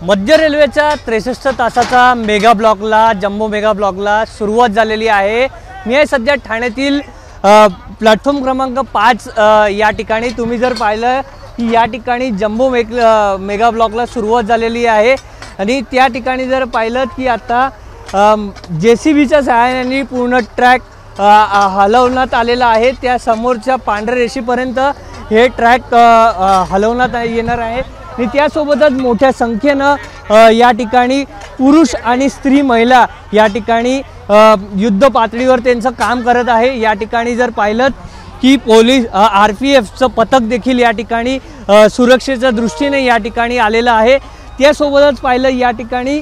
मध्य रेल्वेच्या 63 तासाचा मेगा ब्लॉकला जम्बो मेगा ब्लॉकला सुरुवात झालेली आहे। मी आहे सध्या ठाण्यातील प्लॅटफॉर्म क्रमांक 5 या ठिकाणी। तुम्ही जर पाहिलं की या ठिकाणी जम्बो मेगा ब्लॉकला सुरुवात झालेली आहे आणि त्या ठिकाणी जर पाहिलं की आता JCBच्या सहाय्याने पूर्ण ट्रॅक हलवण्यात आलेला आहे। त्या समोरच्या पांढऱ्या रेषेपर्यंत हे ट्रॅक हलवण्यात येणार आहे आणि त्यासोबतच मोठ्या संख्येने या ठिकाणी पुरुष आणि स्त्री महिला या ठिकाणी युद्ध पातळीवर त्यांचं काम करत आहे। या ठिकाणी जर पाहिलं की पोलीस RPFचं पथक देखील या ठिकाणी सुरक्षेच्या दृष्टीने या ठिकाणी आलेलं आहे। त्यासोबतच पाहिलं या ठिकाणी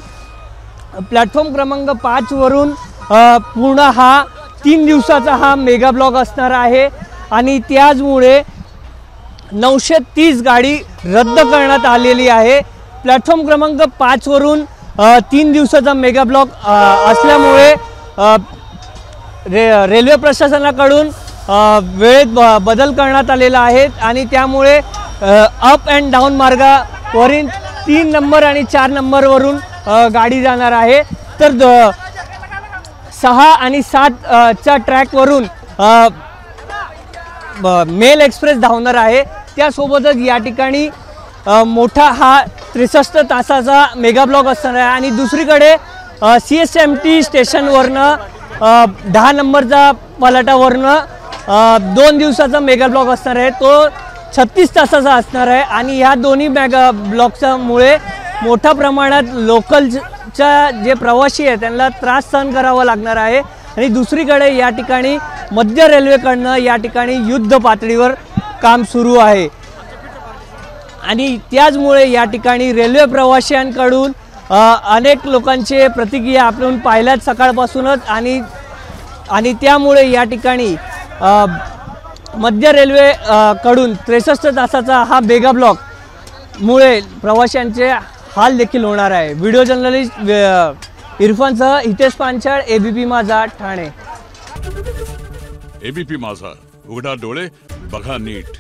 प्लॅटफॉर्म क्रमांक 5 वरून पूर्ण हा 3 दिवसाचा हा मेगा ब्लॉक असणार आहे आणि त्याचमुळे 930 गाडी रद्द करण्यात आलेली आहे। प्लॅटफॉर्म क्रमांक 5 वरून 3 दिवसाचा मेगा ब्लॉक असल्यामुळे रेल्वे प्रशासनाकडून वेळेत बदल करण्यात आलेला आहे आणि त्यामुळे अप अँड डाऊन मार्गावरील 3 नंबर आणि 4 नंबरवरून गाडी जाणार आहे। तर 6 आणि 7 च्या ट्रॅकवरून मेल एक्सप्रेस धावणार आहे। त्यासोबतच या ठिकाणी मोठा हा 63 तासाचा मेगा ब्लॉक असणार आहे आणि दुसरीकडे CSMT स्टेशनवरनं 10 नंबरचा पलाटावरनं 2 दिवसाचा मेगा ब्लॉक असणार आहे। तो 36 तासाचा असणार आहे आणि ह्या दोन्ही मेगा ब्लॉक्समुळे मोठ्या प्रमाणात लोकलच्या जे प्रवासी आहेत त्यांना त्रास सहन करावा लागणार आहे आणि दुसरीकडे या ठिकाणी मध्य रेल्वेकडनं या ठिकाणी युद्ध पातळीवर काम सुरू आहे आणि त्याचमुळे या ठिकाणी रेल्वे प्रवाशांकडून अनेक लोकांचे प्रतिक्रिया आपण पाहिल्यात सकाळपासूनच आणि त्यामुळे या ठिकाणी मध्य रेल्वे कडून 63 तासाचा हा मेगा ब्लॉक मुळे प्रवाशांचे हाल देखील होणार आहे। व्हिडिओ जर्नलिस्ट इरफानसह हितेश पांचाळ, ABP माझा, ठाणे। ABP माझा, उघडा डोळे बघा नीट।